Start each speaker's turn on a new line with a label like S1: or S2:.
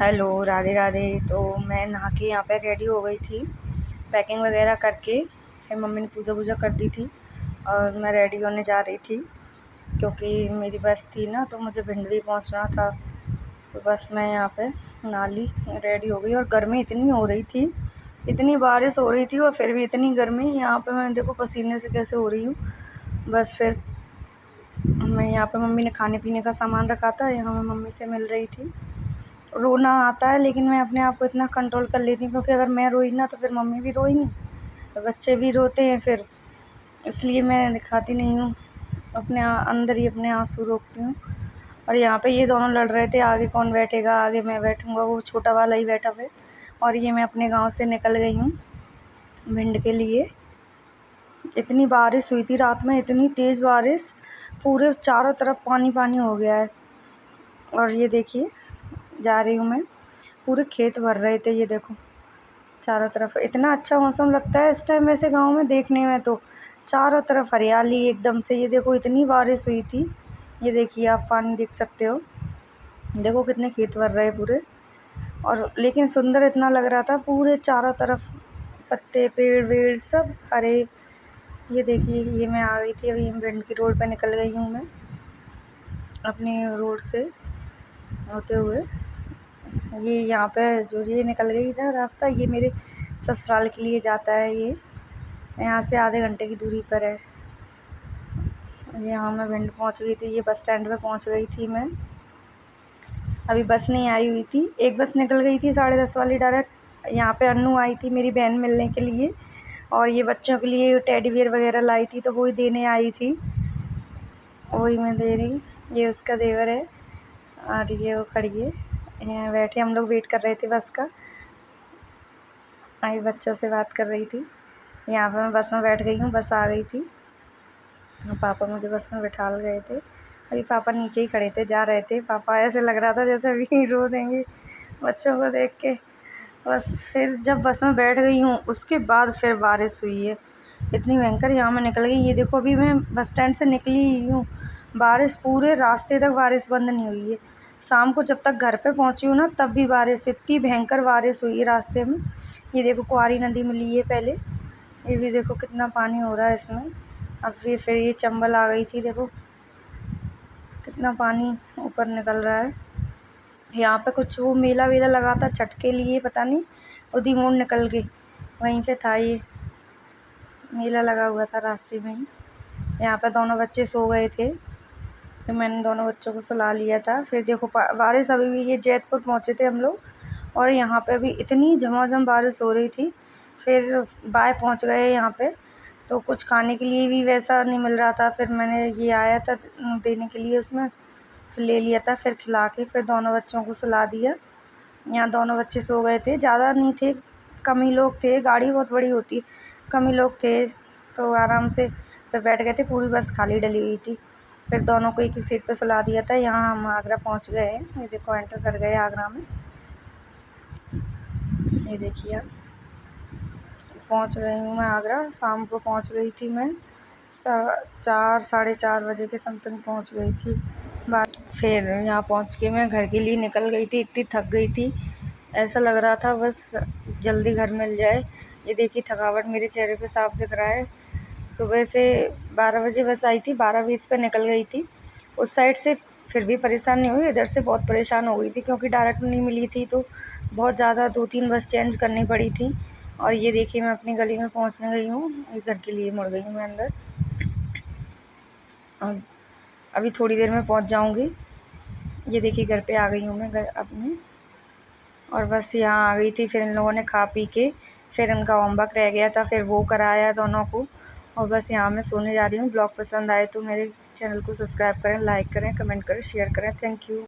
S1: Hello, Radhe Radhe. तो मैं नहा के यहाँ पे रेडी हो गई थी, पैकिंग वगैरह करके। फिर मम्मी ने पूजा वूजा कर दी थी और मैं रेडी होने जा रही थी क्योंकि मेरी बस थी ना, तो मुझे भिंडरी पहुँचना था। तो बस मैं यहाँ पे नहा ली, रेडी हो गई। और गर्मी इतनी हो रही थी, इतनी बारिश हो रही थी और फिर भी इतनी गर्मी। यहाँ पे मैं देखो पसीने से कैसे हो रही हूँ। बस फिर मैं यहाँ पे, मम्मी ने खाने पीने का सामान रखा था, यहाँ मैं मम्मी से मिल रही थी। रोना आता है लेकिन मैं अपने आप को इतना कंट्रोल कर लेती हूँ क्योंकि अगर मैं रोई ना तो फिर मम्मी भी रोएंगी, तो बच्चे भी रोते हैं फिर, इसलिए मैं दिखाती नहीं हूँ, अपने अंदर ही अपने आंसू रोकती हूँ। और यहाँ पे ये दोनों लड़ रहे थे, आगे कौन बैठेगा, आगे मैं बैठूँगा, वो छोटा वाला ही बैठा हुआ। और ये मैं अपने गांव से निकल गई हूँ भिंड के लिए। इतनी बारिश हुई थी रात में, इतनी तेज़ बारिश, पूरे चारों तरफ पानी पानी हो गया है। और ये देखिए जा रही हूँ मैं, पूरे खेत भर रहे थे, ये देखो चारों तरफ। इतना अच्छा मौसम लगता है इस टाइम वैसे गांव में देखने में, तो चारों तरफ हरियाली एकदम से। ये देखो इतनी बारिश हुई थी, ये देखिए आप पानी देख सकते हो, देखो कितने खेत भर रहे पूरे। और लेकिन सुंदर इतना लग रहा था, पूरे चारों तरफ पत्ते पेड़ वेड़ सब हरे। ये देखिए ये मैं आ गई थी, अभी भिंड की रोड पे निकल गई हूँ मैं अपनी रोड से होते हुए। ये यहाँ पे जो ये निकल गई ना रास्ता, ये मेरे ससुराल के लिए जाता है। ये यहाँ से आधे घंटे की दूरी पर है। यहाँ मैं भिंड पहुँच गई थी, ये बस स्टैंड पे पहुँच गई थी मैं। अभी बस नहीं आई हुई थी, एक बस निकल गई थी 10:30 वाली डायरेक्ट। यहाँ पे अन्नू आई थी मेरी बहन मिलने के लिए, और ये बच्चों के लिए टेडी बियर वगैरह लाई थी, तो वही देने आई थी, वही मैं दे रही। ये उसका देवर है और ये वो खड़ी है, यहाँ बैठे हम लोग वेट कर रहे थे बस का। आई बच्चों से बात कर रही थी। यहाँ पे मैं बस में बैठ गई हूँ, बस आ गई थी। पापा मुझे बस में बैठा गए थे, अभी पापा नीचे ही खड़े थे, जा रहे थे। पापा ऐसे लग रहा था जैसे अभी रो देंगे बच्चों को देख के। बस फिर जब बस में बैठ गई हूँ उसके बाद फिर बारिश हुई है इतनी भयंकर, यहाँ मैं निकल गई। ये देखो अभी मैं बस स्टैंड से निकली ही हूँ, बारिश पूरे रास्ते तक बारिश बंद नहीं हुई है। शाम को जब तक घर पे पहुँची हूँ ना, तब भी बारिश, इतनी भयंकर बारिश हुई है रास्ते में। ये देखो कुआरी नदी मिली है पहले, ये भी देखो कितना पानी हो रहा है इसमें। अब फिर ये चंबल आ गई थी, देखो कितना पानी ऊपर निकल रहा है। यहाँ पे कुछ वो मेला वेला लगा था छठ के लिए, पता नहीं उदी मोड़ निकल के वहीं पे था, ये मेला लगा हुआ था रास्ते में ही। यहाँ पे दोनों बच्चे सो गए थे, तो मैंने दोनों बच्चों को सुला लिया था। फिर देखो बारिश अभी भी, ये जैतपुर पहुँचे थे हम लोग, और यहाँ पे भी इतनी झमाझम बारिश हो रही थी। फिर बाय पहुँच गए यहाँ पे, तो कुछ खाने के लिए भी वैसा नहीं मिल रहा था। फिर मैंने ये आया था देने के लिए उसमें, फिर ले लिया था, फिर खिला के फिर दोनों बच्चों को सुला दिया। यहाँ दोनों बच्चे सो गए थे, ज़्यादा नहीं थे, कम ही लोग थे, गाड़ी बहुत बड़ी होती है, कम ही लोग थे, तो आराम से फिर बैठ गए थे। पूरी बस खाली डली हुई थी, फिर दोनों को एक ही सीट पे सुला दिया था। यहाँ हम आगरा पहुँच गए हैं, ये देखो एंटर कर गए आगरा में, ये देखिए आप, पहुँच गई हूँ मैं आगरा। शाम को पहुँच गई थी मैं, 4 साढ़े 4 बजे के समथिंग पहुँच गई थी। फिर यहाँ पहुँच के मैं घर के लिए निकल गई थी, इतनी थक गई थी, ऐसा लग रहा था बस जल्दी घर मिल जाए। ये देखिए थकावट मेरे चेहरे पे साफ दिख रहा है। सुबह से 12 बजे बस आई थी, 12:20 पे निकल गई थी उस साइड से, फिर भी परेशान नहीं हुई। इधर से बहुत परेशान हो गई थी क्योंकि डायरेक्ट नहीं मिली थी, तो बहुत ज़्यादा 2-3 बस चेंज करनी पड़ी थी। और ये देखिए मैं अपनी गली में पहुँचने गई हूँ, घर के लिए मुड़ गई हूँ मैं अंदर। और अभी थोड़ी देर में पहुँच जाऊँगी। ये देखिए घर पे आ गई हूँ मैं घर अपने, और बस यहाँ आ गई थी। फिर इन लोगों ने खा पी के, फिर इनका होमवर्क रह गया था, फिर वो कराया दोनों को, और बस यहाँ मैं सोने जा रही हूँ। ब्लॉग पसंद आए तो मेरे चैनल को सब्सक्राइब करें, लाइक करें, कमेंट करें, शेयर करें। Thank you.